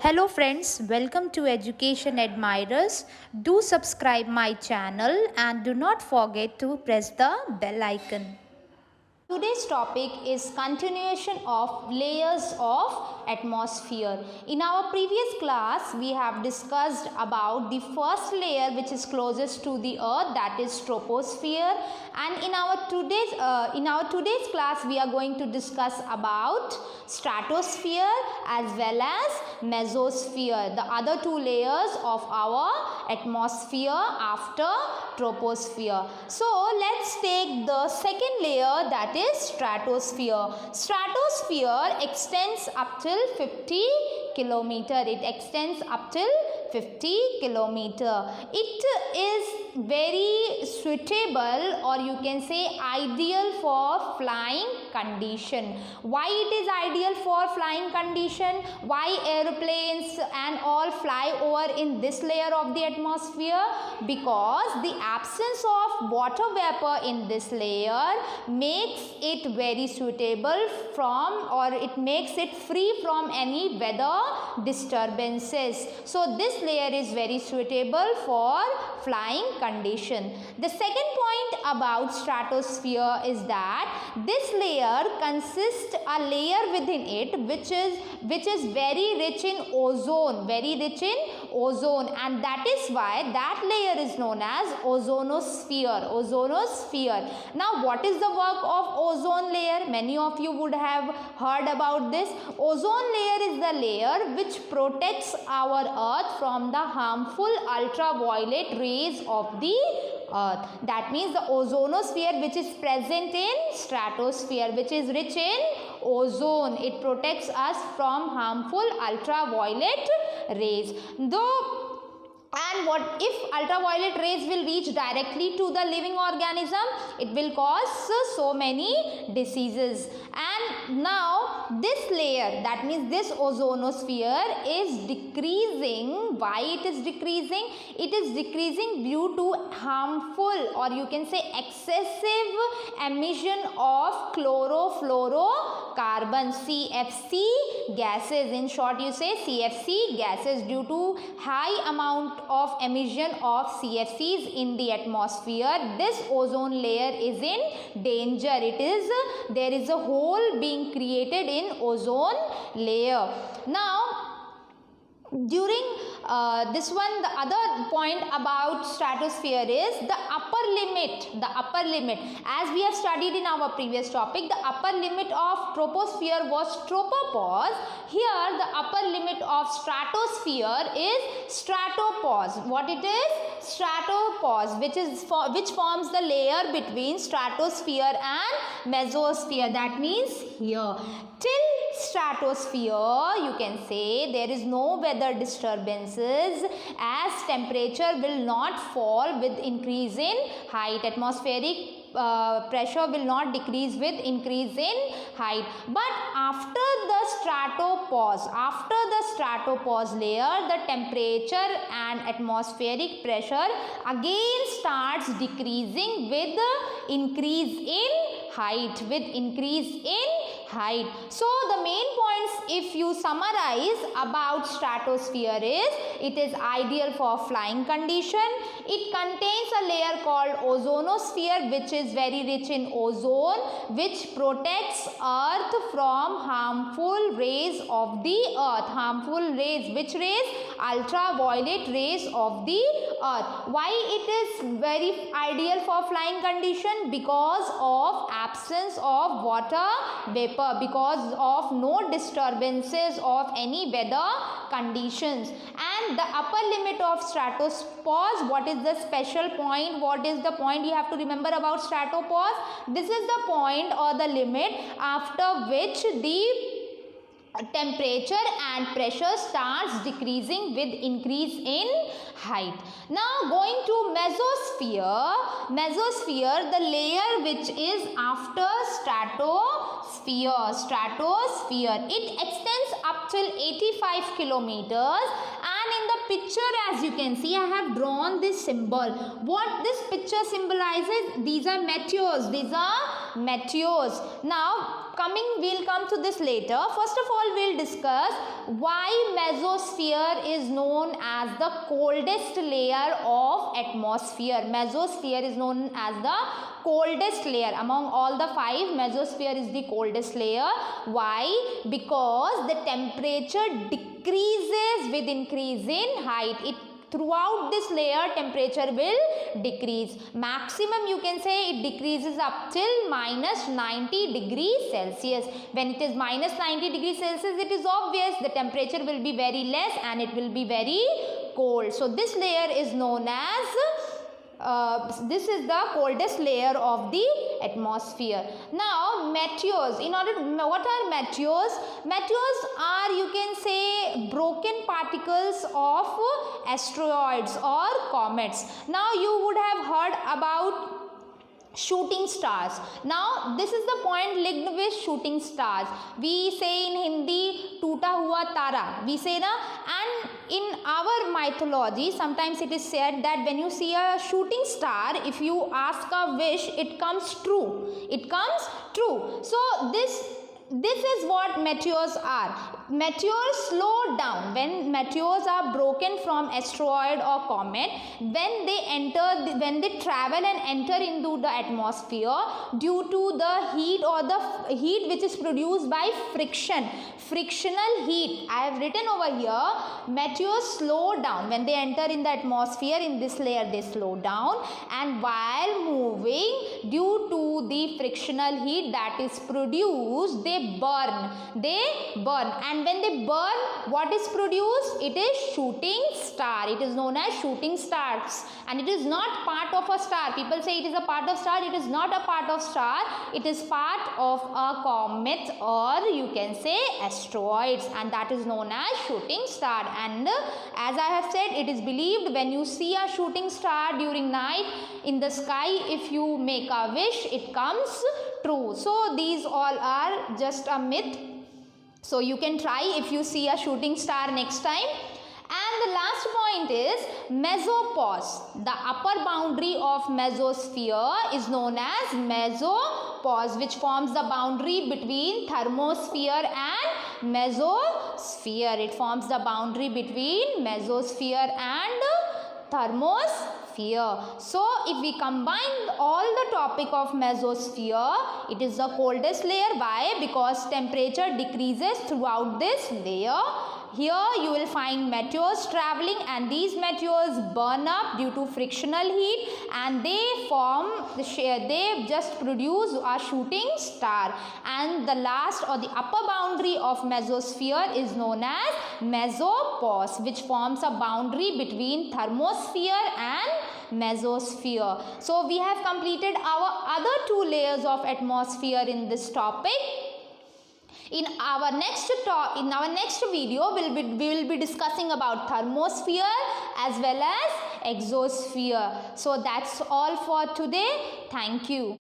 Hello friends, welcome to Education Admirers. Do subscribe my channel and do not forget to press the bell icon. Today's topic is continuation of layers of atmosphere. In our previous class, we have discussed about the first layer which is closest to the earth, that is troposphere. And in our today's class, we are going to discuss about stratosphere as well as mesosphere, the other two layers of our atmosphere after troposphere. So let's take the second layer, that is stratosphere. Stratosphere extends up till 50 kilometer. It extends up till 50 kilometer. It is very suitable, or you can say ideal for flying condition. Why it is ideal for flying condition? Why airplanes and all fly over in this layer of the atmosphere? Because the absence of water vapor in this layer makes it very suitable from, or it makes it free from any weather disturbances. So this layer is very suitable for flying condition. The second point about stratosphere is that this layer consists a layer within it which is very rich in ozone, and that is why that layer is known as ozonosphere. Now what is the work of ozone layer? Many of you would have heard about this. Ozone layer is the layer which protects our earth from the harmful ultraviolet rays of the earth. That means the ozonosphere, which is present in stratosphere, which is rich in ozone, it protects us from harmful ultraviolet rays. And what if ultraviolet rays will reach directly to the living organism? It will cause so many diseases. And now this layer, that means this ozonosphere, is decreasing. Why it is decreasing? It is decreasing due to harmful, or you can say excessive emission of chlorofluorocarbons, CFC gases. In short, you say CFC gases. Due to high amount of emission of CFCs in the atmosphere, this ozone layer is in danger. There is a hole being created in ozone layer. Now during this one, the other point about stratosphere is the upper limit. As we have studied in our previous topic, the upper limit of troposphere was tropopause. Here the upper limit of stratosphere is stratopause. What it is? Stratopause, which forms the layer between stratosphere and mesosphere. That means here till stratosphere, you can say there is no weather disturbances, as temperature will not fall with increase in height. Atmospheric pressure will not decrease with increase in height. But after the stratopause layer, the temperature and atmospheric pressure again starts decreasing with increase in height. So the main points, if you summarize about stratosphere, is it is ideal for flying condition. It contains a layer called ozonosphere, which is very rich in ozone, which protects earth from harmful rays of the earth. Harmful rays, which rays? Ultraviolet rays of the earth. Why it is very ideal for flying condition? Because of absence of water vapor, because of no disturbances of any weather conditions. And the upper limit of stratopause, what is the special point? What is the point you have to remember about stratopause? This is the point or the limit after which the temperature and pressure starts decreasing with increase in height. Now going to mesosphere, the layer which is after stratosphere. It extends up till 85 kilometers, and in the picture, as you can see, I have drawn this symbol. What this picture symbolizes? These are meteors. These are meteors. Now we'll come to this later. First of all, we'll discuss why mesosphere is known as the coldest layer of atmosphere. Mesosphere is known as the coldest layer among all the five. Mesosphere is the coldest layer. Why? Because the temperature decreases with increase in height. Throughout this layer, temperature will decrease. Maximum, you can say, it decreases up till minus 90 degrees Celsius. When it is minus 90 degrees Celsius, it is obvious the temperature will be very less and it will be very cold. So this layer is known as this is the coldest layer of the atmosphere. Now meteors. What are meteors? Meteors are, you can say, broken particles of asteroids or comets. Now you would have heard about shooting stars. Now this is the point linked with shooting stars. We say in Hindi toota hua tara, we say na. And in our mythology sometimes it is said that when you see a shooting star, if you ask a wish, it comes true. It comes true. So this is what meteors are. Meteors slow down. When meteors are broken from asteroid or comet, when they travel and enter into the atmosphere, due to the heat or the heat which is produced by frictional heat, I have written over here, meteors slow down. When they enter in the atmosphere, in this layer, they slow down, and while moving, due to the frictional heat that is produced, they burn. And when they burn, what is produced? It is shooting star. It is known as shooting stars, and it is not part of a star. People say it is a part of star. It is not a part of star. It is part of a comet, or you can say asteroids, and that is known as shooting star. And as I have said, it is believed when you see a shooting star during night in the sky, if you make a wish, it comes true. So these all are just a myth. So you can try if you see a shooting star next time. And the last point is mesopause. The upper boundary of mesosphere is known as mesopause, which forms the boundary between thermosphere and mesosphere. It forms the boundary between mesosphere and thermosphere. So if we combine all the topic of mesosphere, it is the coldest layer. Why? Because temperature decreases throughout this layer. Here you will find meteors traveling, and these meteors burn up due to frictional heat, and they just produce a shooting star. And the last or the upper boundary of mesosphere is known as mesopause, which forms a boundary between thermosphere and mesosphere. So we have completed our other two layers of atmosphere in this topic. In our next video, we will be discussing about thermosphere as well as exosphere. So that's all for today. Thank you.